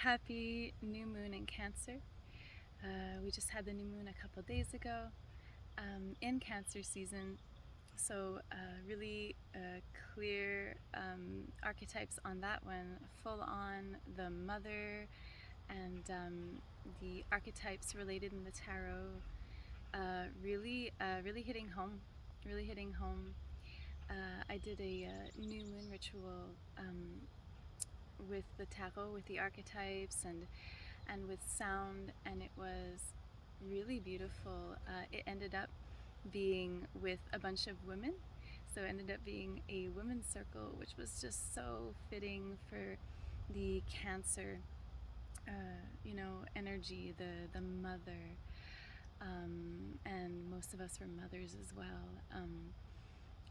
Happy new moon in Cancer. We just had the new moon a couple days ago in Cancer season. So really clear archetypes on that one, full on the mother and the archetypes related in the tarot. Really hitting home, really hitting home. I did a new moon ritual with the tarot, with the archetypes and with sound, and it was really beautiful. It ended up being with a bunch of women, so it ended up being a women's circle, which was just so fitting for the Cancer energy, the mother, and most of us were mothers as well,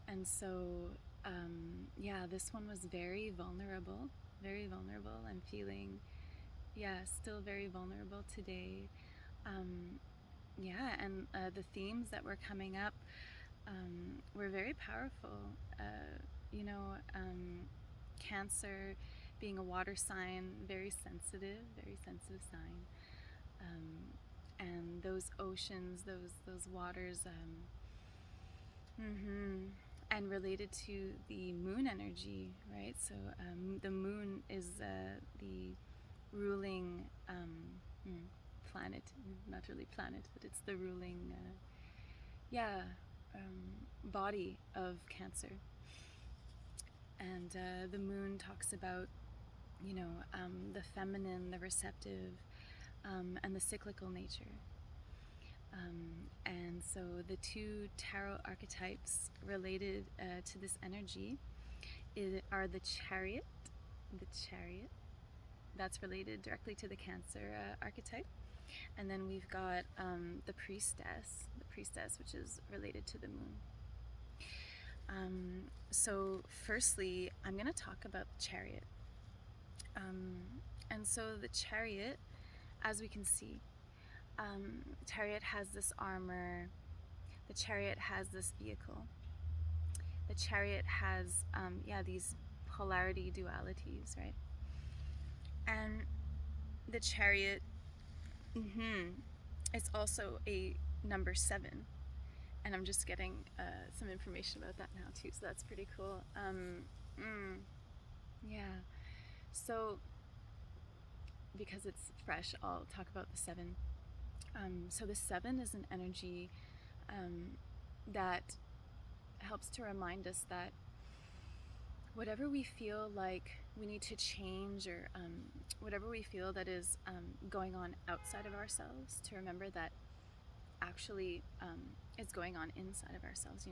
and so yeah, this one was very vulnerable. I'm feeling, yeah, still very vulnerable today. Yeah, and the themes that were coming up were very powerful. Cancer being a water sign, very sensitive sign. And those oceans, those waters, and related to the moon energy, right? So the moon is the ruling planet, not really planet, but it's the ruling, body of Cancer. And the moon talks about, the feminine, the receptive, and the cyclical nature. And so the two tarot archetypes related to this energy are the Chariot, that's related directly to the Cancer archetype. And then we've got the Priestess, which is related to the moon. So firstly, I'm going to talk about the Chariot. And so the Chariot, as we can see, Chariot has this armor, the Chariot has this vehicle, the Chariot has these polarity dualities, right? And the Chariot is also a number 7, and I'm just getting some information about that now too, so that's pretty cool. Yeah, so because it's fresh, I'll talk about the 7. So the 7 is an energy that helps to remind us that whatever we feel like we need to change, or whatever we feel that is going on outside of ourselves, to remember that actually it's going on inside of ourselves, to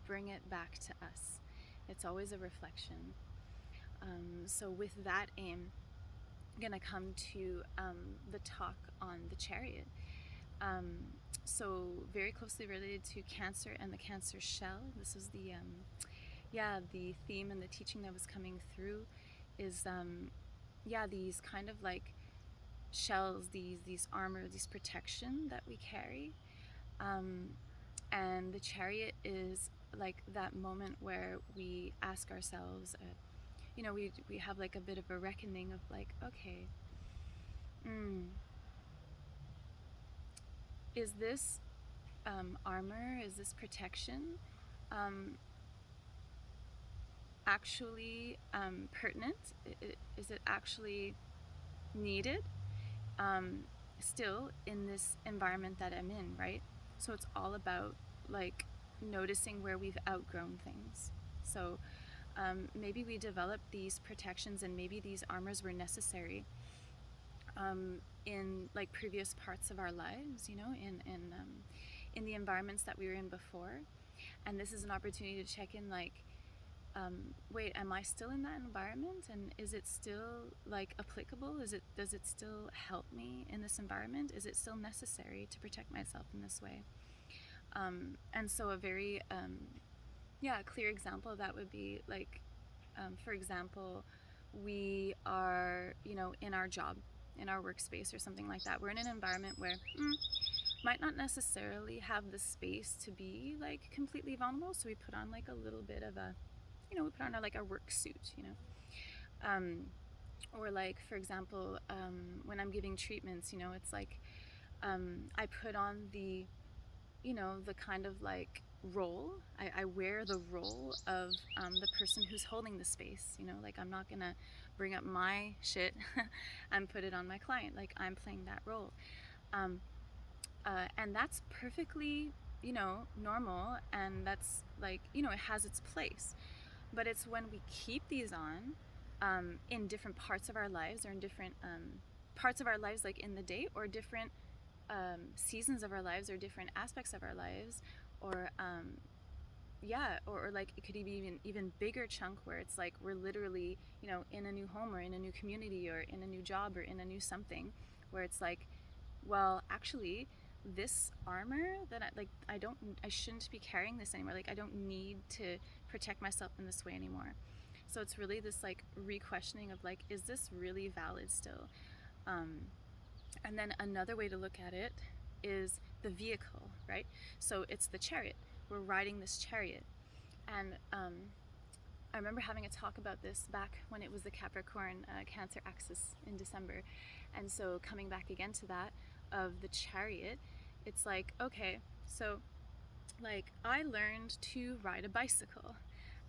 bring it back to us. It's always a reflection. So with that aim, I'm gonna come to the talk on the Chariot. So very closely related to Cancer and the Cancer shell. This is the the theme and the teaching that was coming through is these kind of like shells, these armor, these protection that we carry. And the Chariot is like that moment where we ask ourselves, we have like a bit of a reckoning of like, okay, is this armor, is this protection actually pertinent? Is it actually needed still in this environment that I'm in, right? So it's all about like noticing where we've outgrown things. So maybe we developed these protections and maybe these armors were necessary in like previous parts of our lives, in the environments that we were in before. And this is an opportunity to check in, like, wait, am I still in that environment? And is it still like applicable? Does it still help me in this environment? Is it still necessary to protect myself in this way? And so a very clear example of that would be like, for example, we are, in our job, in our workspace or something like that. We're in an environment where might not necessarily have the space to be like completely vulnerable. So we put on like a little bit of a, we put on like a work suit, Or like, for example, when I'm giving treatments, you know, it's like I put on the, you know, the kind of like role. I wear the role of the person who's holding the space, you know, like I'm not gonna bring up my shit and put it on my client. Like I'm playing that role. Um, and that's perfectly, you know, normal, and that's like, you know, it has its place. But it's when we keep these on in different parts of our lives, or in different parts of our lives, like in the day, or different seasons of our lives, or different aspects of our lives, or yeah, or like it could be even bigger chunk where it's like we're literally, you know, in a new home, or in a new community, or in a new job, or in a new something, where it's like, well, actually, this armor that I shouldn't be carrying this anymore. Like I don't need to protect myself in this way anymore. So it's really this like re-questioning of like, is this really valid still? And then another way to look at it is the vehicle, right? So it's the chariot. We're riding this chariot. And I remember having a talk about this back when it was the Capricorn Cancer axis in December. And so coming back again to that of the chariot, it's like, okay, so like I learned to ride a bicycle,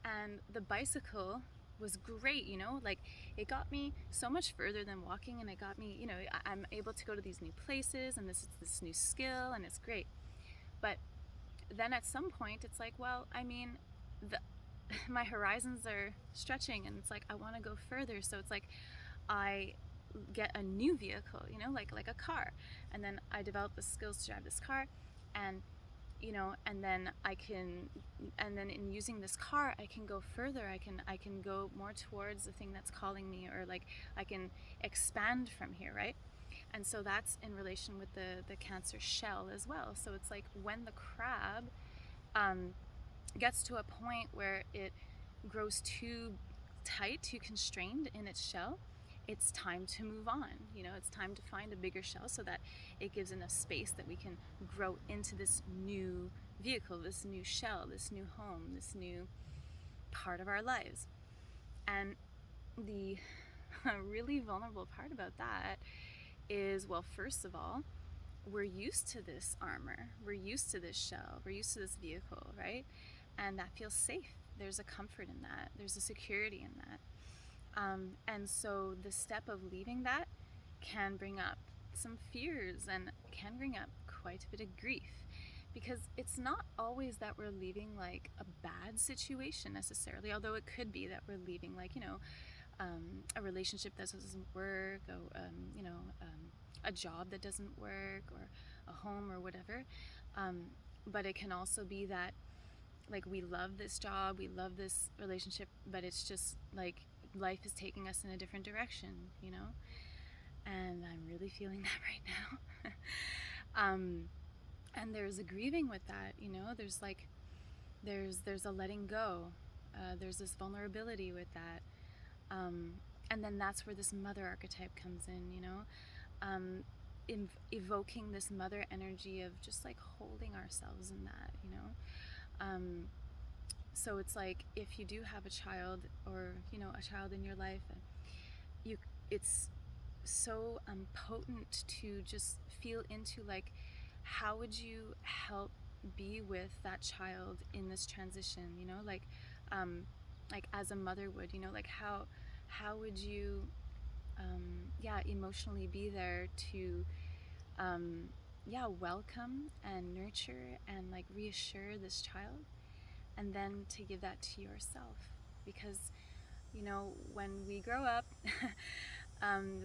and the bicycle was great, you know, like it got me so much further than walking, and it got me, you know, I'm able to go to these new places, and this is this new skill, and it's great. But then at some point it's like, well, I mean, the my horizons are stretching, and it's like I want to go further. So it's like I get a new vehicle, you know, like a car, and then I develop the skills to drive this car, and you know, and then in using this car I can go further. I can go more towards the thing that's calling me, or like I can expand from here, right? And so that's in relation with the Cancer shell as well. So it's like when the crab gets to a point where it grows too tight, too constrained in its shell, it's time to move on. You know, it's time to find a bigger shell so that it gives enough space that we can grow into this new vehicle, this new shell, this new home, this new part of our lives. And the really vulnerable part about that is, well, first of all, we're used to this armor, we're used to this shell, we're used to this vehicle, right? And that feels safe. There's a comfort in that, there's a security in that. And so the step of leaving that can bring up some fears, and can bring up quite a bit of grief, because it's not always that we're leaving like a bad situation necessarily, although it could be that we're leaving, like, you know, a relationship that doesn't work, or a job that doesn't work, or a home, or whatever. But it can also be that like we love this job, we love this relationship, but it's just like life is taking us in a different direction, you know? And I'm really feeling that right now. And there's a grieving with that, you know? There's like, there's a letting go. There's this vulnerability with that. And then that's where this mother archetype comes in, you know? Evoking this mother energy of just like holding ourselves in that, you know? So it's like, if you do have a child, or, you know, a child in your life, it's so potent to just feel into like, how would you help be with that child in this transition, you know, like as a mother would, you know, like how would you emotionally be there to welcome and nurture and like reassure this child, and then to give that to yourself. Because, you know, when we grow up,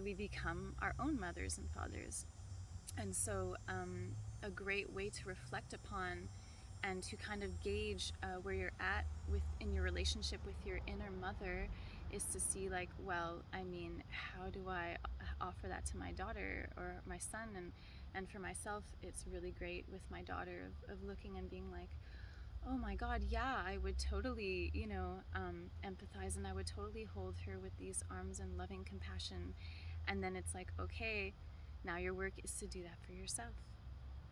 we become our own mothers and fathers. And so a great way to reflect upon and to kind of gauge where you're at in your relationship with your inner mother is to see like, well, I mean, how do I offer that to my daughter or my son? And for myself, it's really great with my daughter of looking and being like, oh my God, yeah, I would totally, you know, empathize, and I would totally hold her with these arms and loving compassion. And then it's like, okay, now your work is to do that for yourself,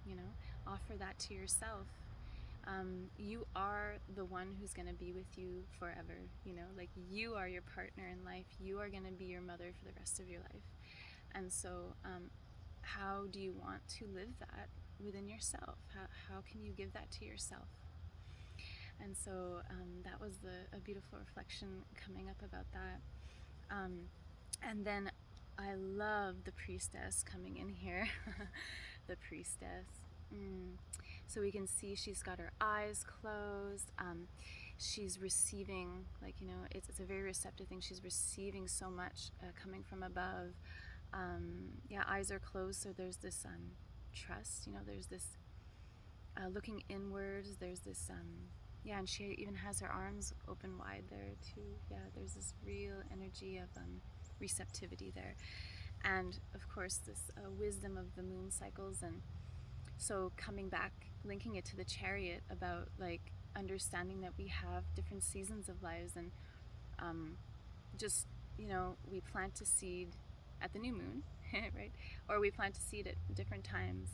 you know, offer that to yourself. You are the one who's going to be with you forever, you know, like you are your partner in life. You are going to be your mother for the rest of your life. And so how do you want to live that within yourself? How can you give that to yourself? And so that was a beautiful reflection coming up about that. And then I love the priestess coming in here. The priestess. So we can see she's got her eyes closed. She's receiving, like, you know, it's a very receptive thing. She's receiving so much coming from above. Yeah, eyes are closed, so there's this trust, you know, there's this looking inwards, there's this, yeah, and she even has her arms open wide there too. Yeah, there's this real energy of receptivity there. And of course this wisdom of the moon cycles. And so coming back, linking it to the chariot about like understanding that we have different seasons of lives, and just, you know, we plant a seed at the new moon, right? Or we plant a seed at different times.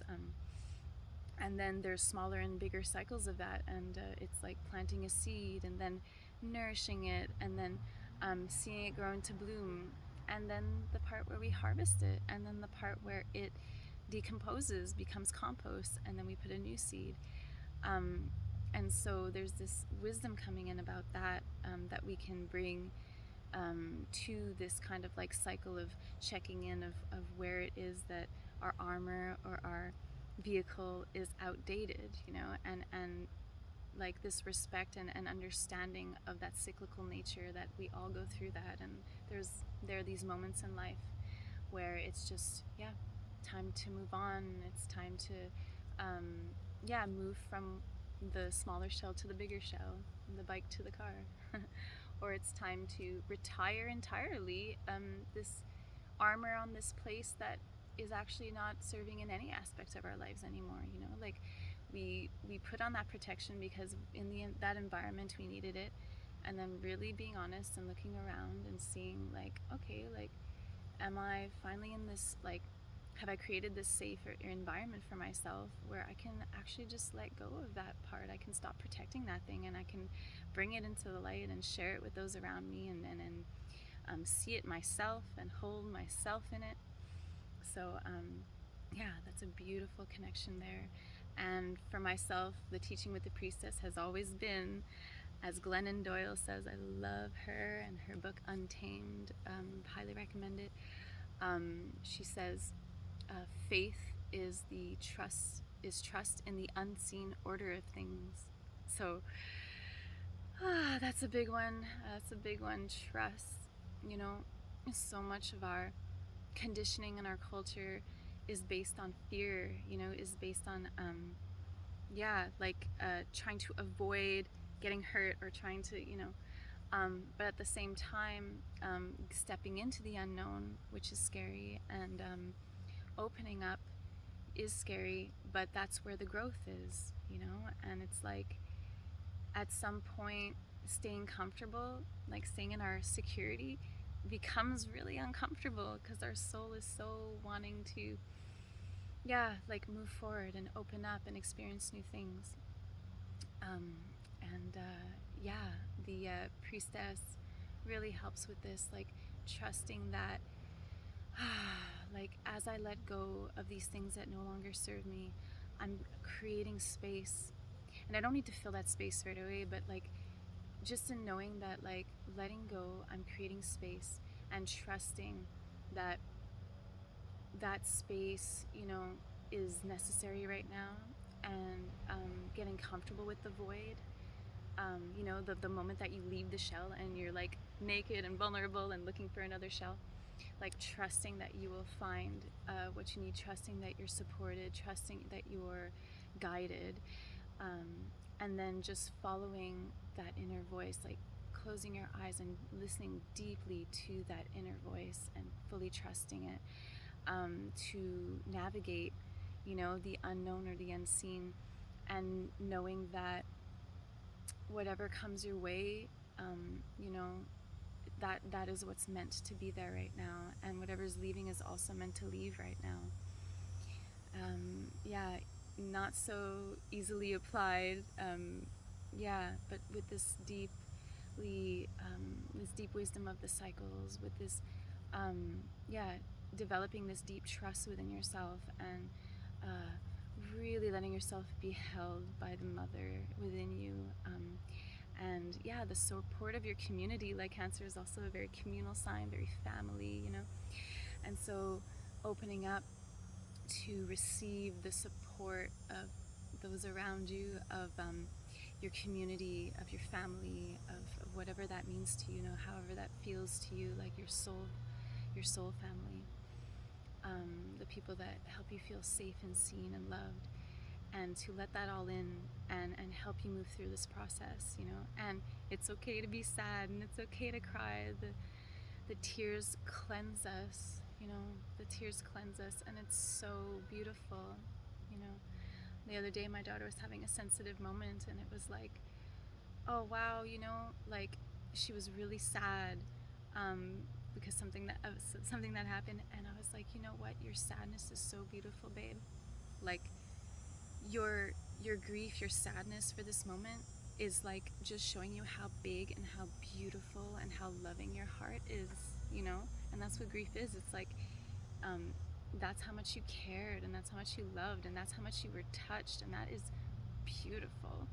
And then there's smaller and bigger cycles of that, and it's like planting a seed and then nourishing it, and then seeing it grow into bloom, and then the part where we harvest it, and then the part where it decomposes, becomes compost, and then we put a new seed. And so there's this wisdom coming in about that, that we can bring to this kind of like cycle of checking in of where it is that our armor or our vehicle is outdated, you know, and like this respect and understanding of that cyclical nature, that we all go through that. And there are these moments in life where it's just, yeah, time to move on. It's time to yeah, move from the smaller shell to the bigger shell, the bike to the car. Or it's time to retire entirely this armor on this place that is actually not serving in any aspect of our lives anymore, you know, like we put on that protection because in that environment we needed it. And then really being honest and looking around and seeing like, okay, like, am I finally in this, like, have I created this safer environment for myself where I can actually just let go of that part? I can stop protecting that thing, and I can bring it into the light and share it with those around me, and see it myself and hold myself in it. So yeah, that's a beautiful connection there. And for myself, the teaching with the priestess has always been, as Glennon Doyle says, I love her and her book Untamed, highly recommend it. She says, faith is trust in the unseen order of things. So that's a big one. That's a big one. Trust. You know, so much of our conditioning in our culture is based on fear. You know, is based on yeah, like trying to avoid getting hurt, or trying to, you know. But at the same time, stepping into the unknown, which is scary, and opening up is scary, but that's where the growth is, you know. And it's like, at some point, staying comfortable, like staying in our security, becomes really uncomfortable because our soul is so wanting to, yeah, like move forward and open up and experience new things. And yeah, the priestess really helps with this, like trusting that like, as I let go of these things that no longer serve me, I'm creating space. And I don't need to fill that space right away, but like, just in knowing that, like, letting go, I'm creating space, and trusting that that space, you know, is necessary right now. And getting comfortable with the void. You know, the moment that you leave the shell and you're like naked and vulnerable and looking for another shell, like trusting that you will find what you need, trusting that you're supported, trusting that you're guided, and then just following that inner voice, like closing your eyes and listening deeply to that inner voice and fully trusting it, to navigate, you know, the unknown or the unseen, and knowing that whatever comes your way, you know, that is what's meant to be there right now, and whatever's leaving is also meant to leave right now. Yeah, not so easily applied. Yeah, but with this deep wisdom of the cycles, with this, yeah, developing this deep trust within yourself, and really letting yourself be held by the mother within you. And yeah, the support of your community. Like Cancer is also a very communal sign, very family, you know. And so opening up to receive the support of those around you, of your community, of your family, of whatever that means to you, know, however that feels to you, like your soul family, the people that help you feel safe and seen and loved, and to let that all in, and help you move through this process, you know. And it's okay to be sad, and it's okay to cry. The tears cleanse us, you know, the tears cleanse us, and it's so beautiful, you know. The other day my daughter was having a sensitive moment, and it was like, oh wow, you know, like she was really sad, because something that happened, and I was like, you know what, your sadness is so beautiful, babe. Like your grief, your sadness for this moment is like just showing you how big and how beautiful and how loving your heart is, you know. And that's what grief is. It's like, that's how much you cared, and that's how much you loved, and that's how much you were touched, and that is beautiful.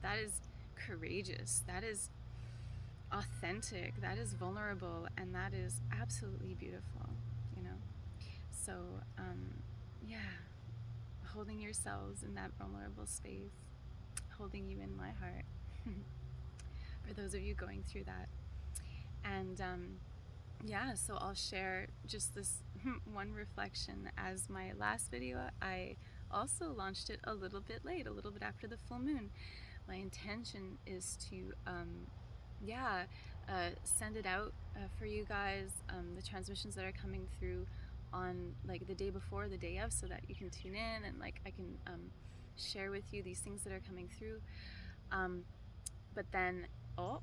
That is courageous. That is authentic. That is vulnerable, and that is absolutely beautiful, you know. So yeah, holding yourselves in that vulnerable space, holding you in my heart, for those of you going through that. And yeah, so I'll share just this one reflection. As my last video, I also launched it a little bit late, a little bit after the full moon. My intention is to send it out for you guys, the transmissions that are coming through on like the day before, the day of, so that you can tune in, and like I can share with you these things that are coming through. But then, oh,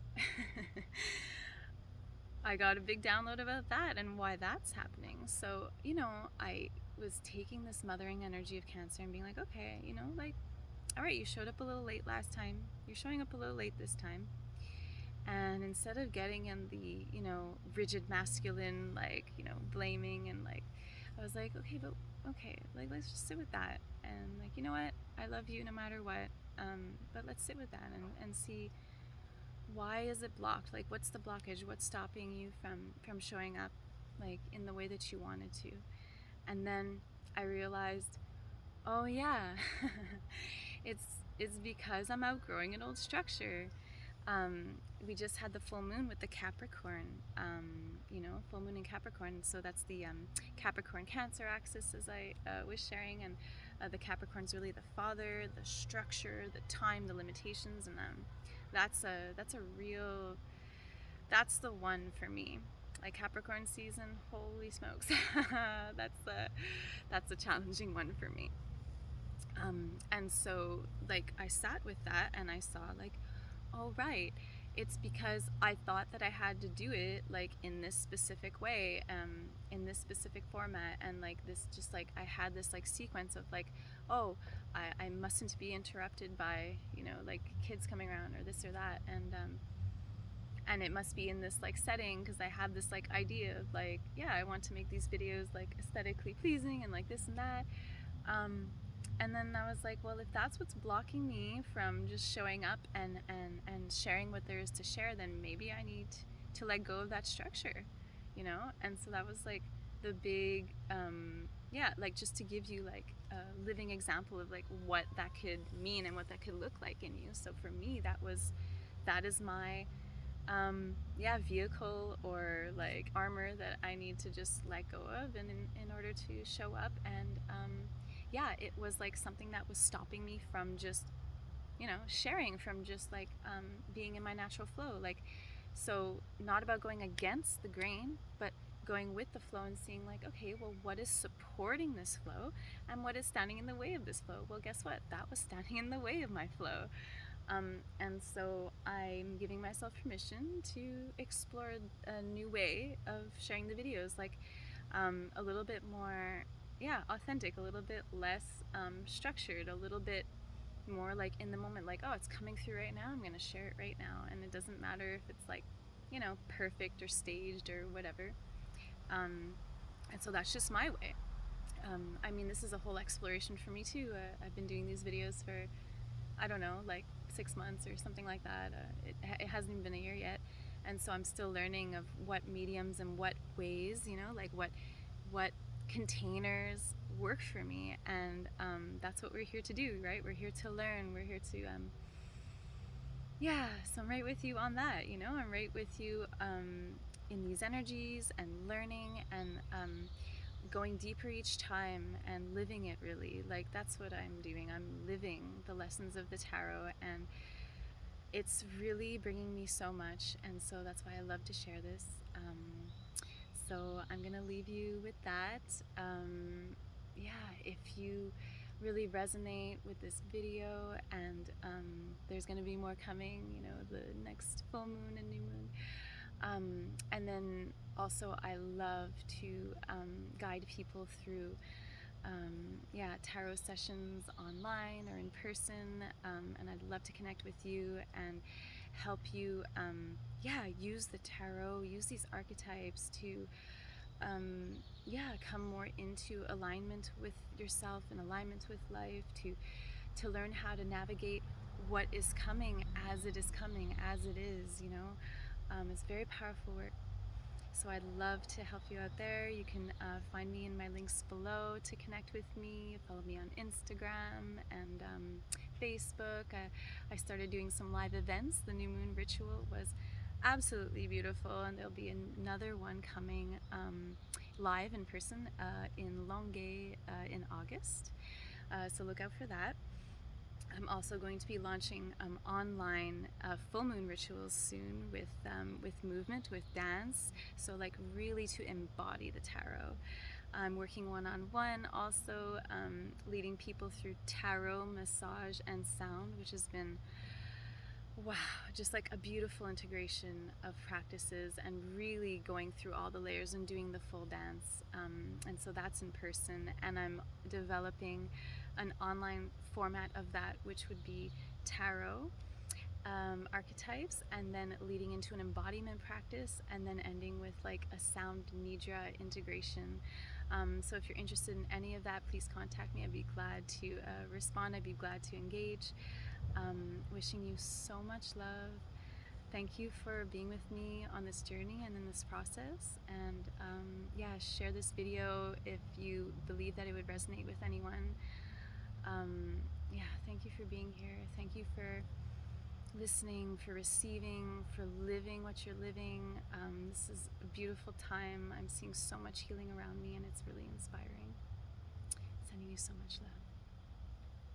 I got a big download about that and why that's happening. So, you know, I was taking this mothering energy of Cancer and being like, okay, you know, like, all right, you showed up a little late last time. You're showing up a little late this time. And instead of getting in the, you know, rigid masculine, like, you know, blaming, and like, I was like, okay, like, let's just sit with that. And like, you know what? I love you no matter what. But let's sit with that, and see, why is it blocked? Like, what's the blockage? What's stopping you from showing up like in the way that you wanted to? And then I realized, oh yeah, it's because I'm outgrowing an old structure. We just had the full moon with the Capricorn, you know, full moon in Capricorn. So that's the Capricorn Cancer axis, as I was sharing. And the Capricorn's really the father, the structure, the time, the limitations, and that's the one for me. Like Capricorn season, holy smokes, that's a challenging one for me. And so like I sat with that, and I saw like, oh right, it's because I thought that I had to do it like in this specific way, in this specific format, and like this, just like I had this like sequence of like, oh, I mustn't be interrupted by, you know, like kids coming around or this or that, and it must be in this like setting, because I have this like idea of like, yeah, I want to make these videos like aesthetically pleasing and like this and that. And then I was like, well, if that's what's blocking me from just showing up and sharing what there is to share, then maybe I need to let go of that structure, you know? And so that was like the big, like just to give you like a living example of like what that could mean and what that could look like in you. So for me, that is my, vehicle or like armor that I need to just let go of, and in order to show up. And it was like something that was stopping me from just, you know, sharing, from just like being in my natural flow. Like, so not about going against the grain, but going with the flow and seeing like, okay, well, what is supporting this flow, and what is standing in the way of this flow? Well, guess what? That was standing in the way of my flow. And so I'm giving myself permission to explore a new way of sharing the videos, like a little bit more yeah, authentic, a little bit less structured, a little bit more like in the moment, like, oh, it's coming through right now, I'm going to share it right now. And it doesn't matter if it's like, you know, perfect or staged or whatever. And so that's just my way. I mean, this is a whole exploration for me too. I've been doing these videos for, I don't know, like 6 months or something like that. It hasn't even been a year yet. And so I'm still learning of what mediums and what ways, you know, like what containers work for me. And that's what we're here to do, right? We're here to learn. We're here to, yeah, so I'm right with you on that, you know? I'm right with you in these energies and learning and going deeper each time and living it, really. Like, that's what I'm doing. I'm living the lessons of the tarot, and it's really bringing me so much, and so that's why I love to share this. So I'm gonna leave you with that. Yeah, if you really resonate with this video, and there's gonna be more coming, you know, the next full moon and new moon. And then also I love to guide people through yeah, tarot sessions online or in person, and I'd love to connect with you and help you yeah, use the tarot, use these archetypes to yeah, come more into alignment with yourself and alignment with life, to learn how to navigate what is coming as it is coming, as it is, you know. It's very powerful work. So I'd love to help you out there. You can find me in my links below to connect with me. Follow me on Instagram and Facebook. I started doing some live events. The new moon ritual was absolutely beautiful, and there'll be another one coming live in person in Longueuil in August. So look out for that. I'm also going to be launching online full moon rituals soon with movement, with dance, so like really to embody the tarot. I'm working one-on-one, also leading people through tarot, massage, and sound, which has been, wow, just like a beautiful integration of practices, and really going through all the layers and doing the full dance. And so that's in person, and I'm developing an online format of that, which would be tarot, archetypes, and then leading into an embodiment practice, and then ending with like a sound nidra integration. So if you're interested in any of that, please contact me. I'd be glad to respond. I'd be glad to engage. Wishing you so much love. Thank you for being with me on this journey and in this process. And yeah, share this video if you believe that it would resonate with anyone. Yeah, thank you for being here. Thank you for listening, for receiving, for living what you're living. This is a beautiful time. I'm seeing so much healing around me, and it's really inspiring. Sending you so much love.